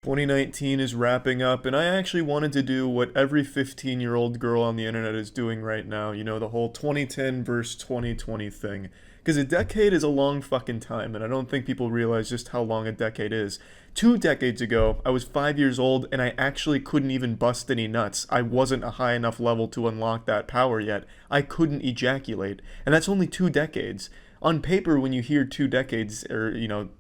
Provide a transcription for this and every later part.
2019 is wrapping up, and I actually wanted to do what every 15-year-old girl on the internet is doing right now, the whole 2010 versus 2020 thing. Because a decade is a long fucking time, and I don't think people realize just how long a decade is. 2 decades ago, I was 5 years old, and I actually couldn't even bust any nuts. I wasn't a high enough level to unlock that power yet. I couldn't ejaculate, and that's only 2 decades. On paper, when you hear 2 decades, or,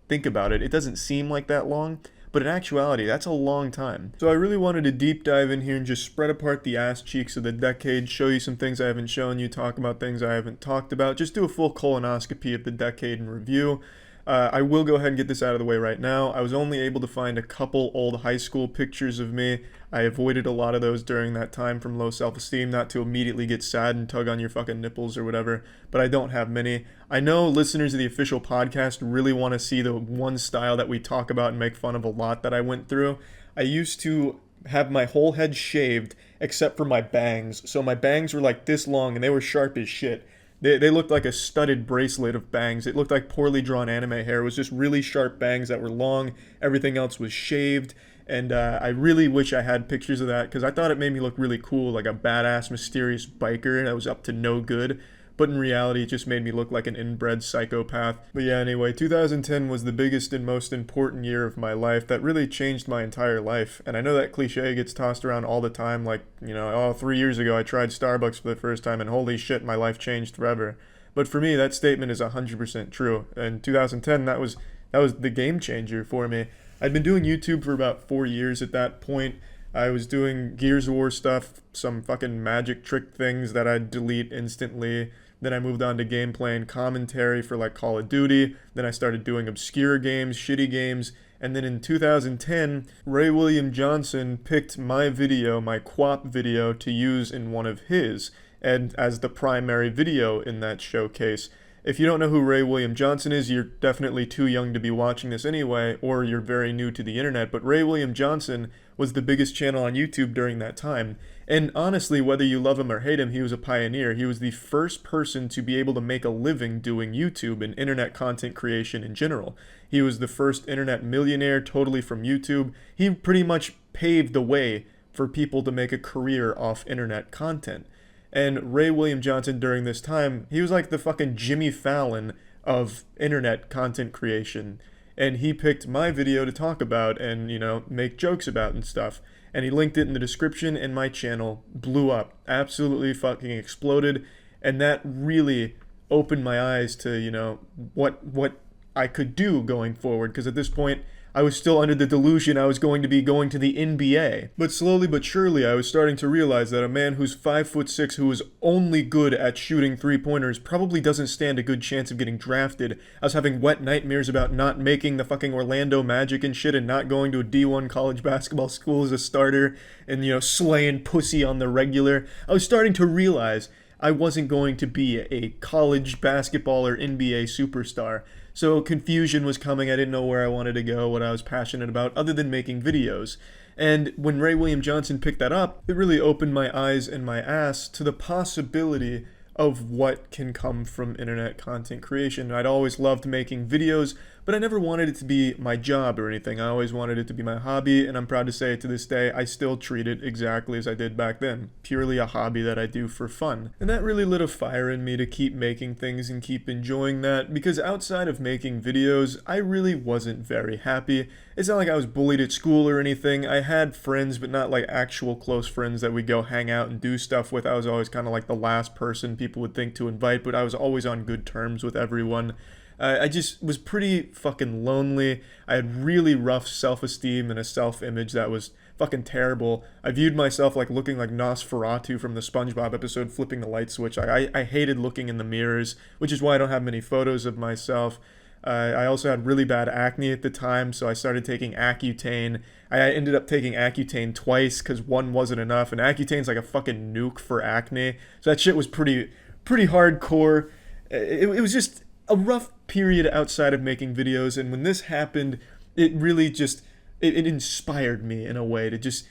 think about it, it doesn't seem like that long. But in actuality, that's a long time. So I really wanted to deep dive in here and just spread apart the ass cheeks of the decade, show you some things I haven't shown you, talk about things I haven't talked about, just do a full colonoscopy of the decade in review. I will go ahead and get this out of the way right now. I was only able to find a couple old high school pictures of me. I avoided a lot of those during that time from low self-esteem, not to immediately get sad and tug on your fucking nipples or whatever, but I don't have many. I know listeners of the official podcast really want to see the one style that we talk about and make fun of a lot that I went through. I used to have my whole head shaved except for my bangs, so my bangs were like this long and they were sharp as shit. They looked like a studded bracelet of bangs. It looked like poorly drawn anime hair. It was just really sharp bangs that were long. Everything else was shaved. And I really wish I had pictures of that because I thought it made me look really cool, like a badass, mysterious biker that was up to no good. But in reality, it just made me look like an inbred psychopath. But yeah, anyway, 2010 was the biggest and most important year of my life that really changed my entire life. And I know that cliche gets tossed around all the time, like, 3 years ago I tried Starbucks for the first time and holy shit, my life changed forever. But for me, that statement is 100% true. And 2010, that was the game changer for me. I'd been doing YouTube for about 4 years at that point. I was doing Gears of War stuff, some fucking magic trick things that I'd delete instantly. Then I moved on to gameplay and commentary for like Call of Duty. Then I started doing obscure games, shitty games. And then in 2010, Ray William Johnson picked my video, my QWOP video, to use in one of his, and as the primary video in that showcase. If you don't know who Ray William Johnson is, you're definitely too young to be watching this anyway, or you're very new to the internet, but Ray William Johnson was the biggest channel on YouTube during that time. And honestly, whether you love him or hate him, he was a pioneer. He was the first person to be able to make a living doing YouTube and internet content creation in general. He was the first internet millionaire totally from YouTube. He pretty much paved the way for people to make a career off internet content. And Ray William Johnson during this time, he was like the fucking Jimmy Fallon of internet content creation. And he picked my video to talk about and, make jokes about and stuff. And he linked it in the description, and my channel blew up. Absolutely fucking exploded. And that really opened my eyes to, what I could do going forward. Because at this point, I was still under the delusion I was going to be going to the NBA. But slowly but surely, I was starting to realize that a man who's 5'6", who is only good at shooting three-pointers, probably doesn't stand a good chance of getting drafted. I was having wet nightmares about not making the fucking Orlando Magic and shit and not going to a D1 college basketball school as a starter and, slaying pussy on the regular. I was starting to realize I wasn't going to be a college basketball or NBA superstar. So confusion was coming. I didn't know where I wanted to go, what I was passionate about, other than making videos. And when Ray William Johnson picked that up, it really opened my eyes and my ass to the possibility of what can come from internet content creation. I'd always loved making videos, but I never wanted it to be my job or anything. I always wanted it to be my hobby, and I'm proud to say to this day, I still treat it exactly as I did back then. Purely a hobby that I do for fun. And that really lit a fire in me to keep making things and keep enjoying that, because outside of making videos, I really wasn't very happy. It's not like I was bullied at school or anything. I had friends, but not like actual close friends that we'd go hang out and do stuff with. I was always kind of like the last person people would think to invite, but I was always on good terms with everyone. I just was pretty fucking lonely. I had really rough self-esteem and a self-image that was fucking terrible. I viewed myself like looking like Nosferatu from the SpongeBob episode Flipping the Light Switch. I hated looking in the mirrors, which is why I don't have many photos of myself. I also had really bad acne at the time, so I started taking Accutane. I ended up taking Accutane twice because one wasn't enough, and Accutane's like a fucking nuke for acne. So that shit was pretty hardcore. It was just a rough period outside of making videos, and when this happened, it really just, it inspired me in a way to just,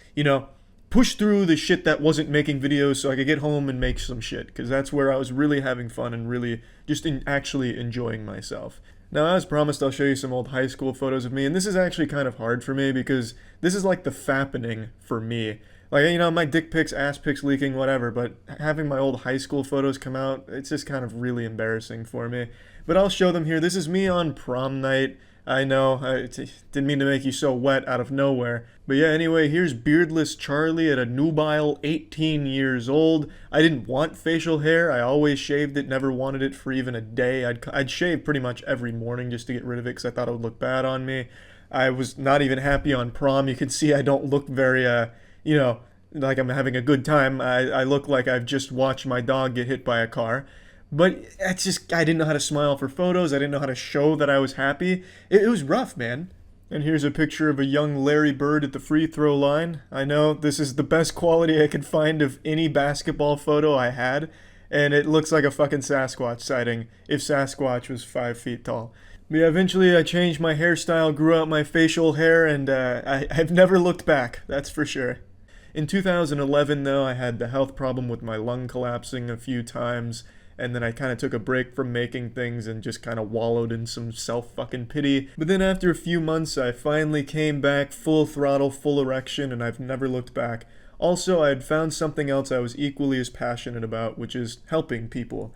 push through the shit that wasn't making videos so I could get home and make some shit, because that's where I was really having fun and really just actually enjoying myself. Now, as promised, I'll show you some old high school photos of me, and this is actually kind of hard for me because this is like the fappening for me. Like, my dick pics, ass pics leaking, whatever, but having my old high school photos come out, it's just kind of really embarrassing for me. But I'll show them here. This is me on prom night. I know, didn't mean to make you so wet out of nowhere. But yeah, anyway, here's beardless Charlie at a nubile 18 years old. I didn't want facial hair. I always shaved it, never wanted it for even a day. I'd shave pretty much every morning just to get rid of it because I thought it would look bad on me. I was not even happy on prom. You can see I don't look very, like I'm having a good time. I look like I've just watched my dog get hit by a car. But it's just, I didn't know how to smile for photos. I didn't know how to show that I was happy. It was rough, man. And here's a picture of a young Larry Bird at the free throw line. I know this is the best quality I could find of any basketball photo I had. And it looks like a fucking Sasquatch sighting, if Sasquatch was 5 feet tall. But yeah, eventually I changed my hairstyle, grew out my facial hair, and I've never looked back, that's for sure. In 2011, though, I had the health problem with my lung collapsing a few times. And then I kind of took a break from making things and just kind of wallowed in some self-fucking pity. But then after a few months, I finally came back full throttle, full erection, and I've never looked back. Also, I had found something else I was equally as passionate about, which is helping people.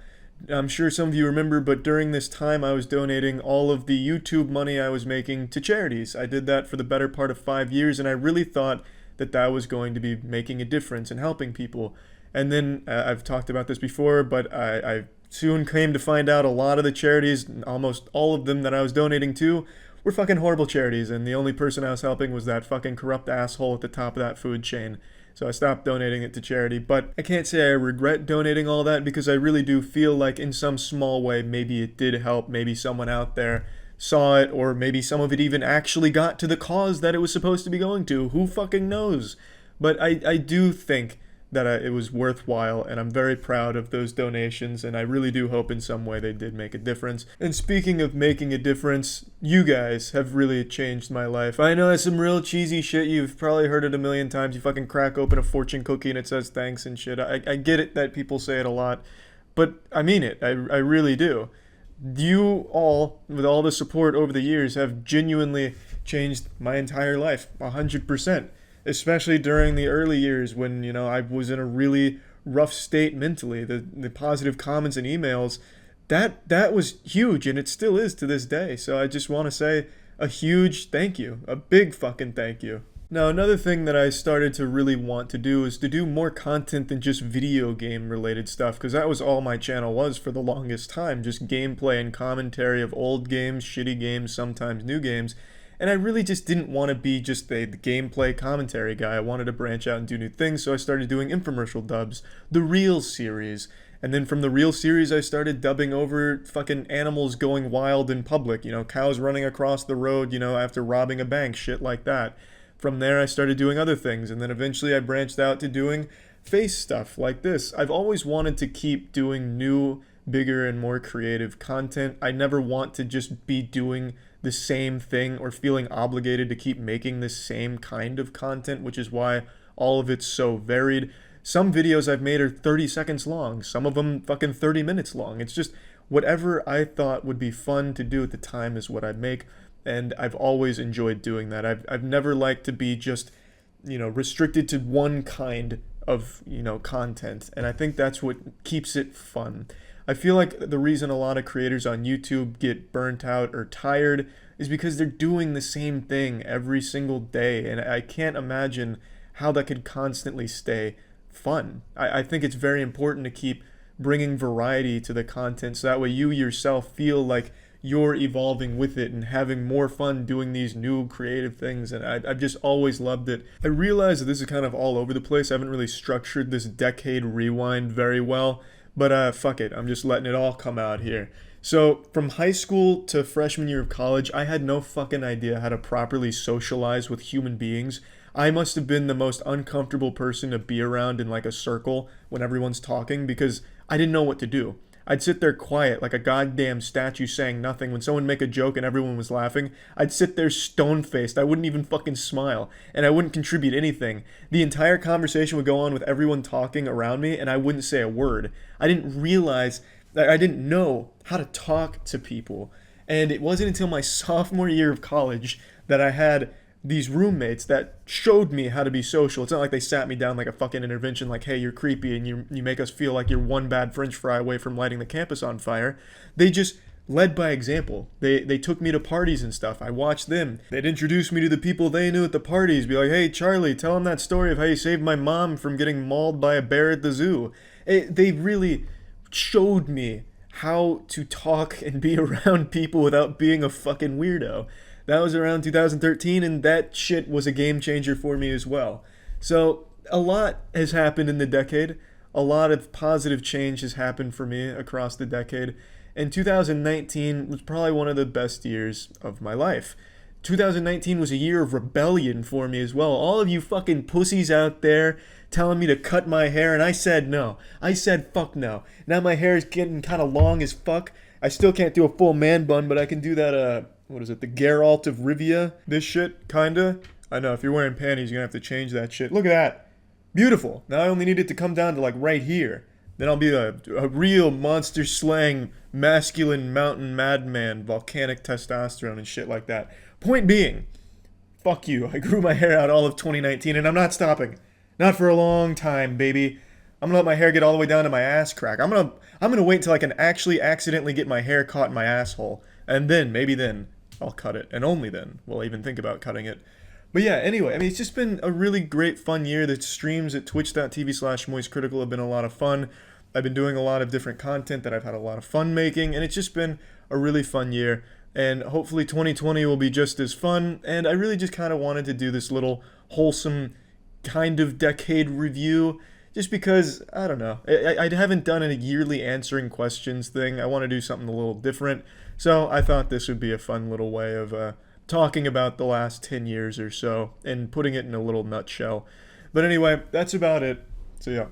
I'm sure some of you remember, but during this time I was donating all of the YouTube money I was making to charities. I did that for the better part of 5 years, and I really thought that that was going to be making a difference and helping people. And then, I've talked about this before, but I soon came to find out a lot of the charities, almost all of them that I was donating to, were fucking horrible charities, and the only person I was helping was that fucking corrupt asshole at the top of that food chain. So I stopped donating it to charity, but I can't say I regret donating all that because I really do feel like in some small way maybe it did help, maybe someone out there saw it, or maybe some of it even actually got to the cause that it was supposed to be going to. Who fucking knows? But I do think that it was worthwhile, and I'm very proud of those donations, and I really do hope in some way they did make a difference. And speaking of making a difference, you guys have really changed my life. I know it's some real cheesy shit, you've probably heard it a million times. You fucking crack open a fortune cookie and it says thanks and shit. I get it that people say it a lot, but I mean it. I really do. You all, with all the support over the years, have genuinely changed my entire life, 100%. Especially during the early years when, I was in a really rough state mentally. The positive comments and emails, that was huge, and it still is to this day. So I just want to say a huge thank you, a big fucking thank you. Now, another thing that I started to really want to do is to do more content than just video game related stuff, because that was all my channel was for the longest time, just gameplay and commentary of old games, shitty games, sometimes new games. And I really just didn't want to be just the gameplay commentary guy. I wanted to branch out and do new things, so I started doing infomercial dubs, the Real series. And then from the Real series, I started dubbing over fucking animals going wild in public, cows running across the road, after robbing a bank, shit like that. From there, I started doing other things, and then eventually I branched out to doing face stuff like this. I've always wanted to keep doing new, bigger, and more creative content. I never want to just be doing the same thing or feeling obligated to keep making the same kind of content, which is why all of it's so varied. Some videos I've made are 30 seconds long, some of them fucking 30 minutes long. It's just whatever I thought would be fun to do at the time is what I make, and I've always enjoyed doing that. I've never liked to be just, restricted to one kind of, content, and I think that's what keeps it fun. I feel like the reason a lot of creators on YouTube get burnt out or tired is because they're doing the same thing every single day, and I can't imagine how that could constantly stay fun. I think it's very important to keep bringing variety to the content so that way you yourself feel like you're evolving with it and having more fun doing these new creative things, and I've just always loved it. I realize that this is kind of all over the place. I haven't really structured this decade rewind very well, but fuck it, I'm just letting it all come out here. So, from high school to freshman year of college, I had no fucking idea how to properly socialize with human beings. I must have been the most uncomfortable person to be around in like a circle when everyone's talking because I didn't know what to do. I'd sit there quiet like a goddamn statue saying nothing. When someone make a joke and everyone was laughing, I'd sit there stone-faced. I wouldn't even fucking smile, and I wouldn't contribute anything. The entire conversation would go on with everyone talking around me, and I wouldn't say a word. I didn't know how to talk to people. And it wasn't until my sophomore year of college that I had these roommates that showed me how to be social. It's not like they sat me down like a fucking intervention, like, hey, you're creepy and you make us feel like you're one bad french fry away from lighting the campus on fire. They just led by example. They took me to parties and stuff. I watched them. They'd introduce me to the people they knew at the parties. Be like, hey, Charlie, tell them that story of how you saved my mom from getting mauled by a bear at the zoo. They really showed me how to talk and be around people without being a fucking weirdo. That was around 2013, and that shit was a game changer for me as well. So, a lot has happened in the decade. A lot of positive change has happened for me across the decade. And 2019 was probably one of the best years of my life. 2019 was a year of rebellion for me as well. All of you fucking pussies out there telling me to cut my hair, and I said no. I said fuck no. Now my hair is getting kind of long as fuck. I still can't do a full man bun, but I can do that, what is it, the Geralt of Rivia? This shit, kinda. I know, if you're wearing panties, you're gonna have to change that shit. Look at that. Beautiful. Now I only need it to come down to like right here. Then I'll be a real monster slaying, masculine mountain madman, volcanic testosterone and shit like that. Point being, fuck you. I grew my hair out all of 2019 and I'm not stopping. Not for a long time, baby. I'm gonna let my hair get all the way down to my ass crack. I'm gonna wait until I can actually accidentally get my hair caught in my asshole. And then, maybe then, I'll cut it. And only then will I even think about cutting it. But yeah, anyway, I mean, it's just been a really great, fun year. The streams at twitch.tv/moistcritical have been a lot of fun. I've been doing a lot of different content that I've had a lot of fun making, and it's just been a really fun year. And hopefully 2020 will be just as fun. And I really just kind of wanted to do this little wholesome kind of decade review, just because, I don't know, I haven't done a yearly answering questions thing. I want to do something a little different. So I thought this would be a fun little way of talking about the last 10 years or so and putting it in a little nutshell. But anyway, that's about it. So yeah.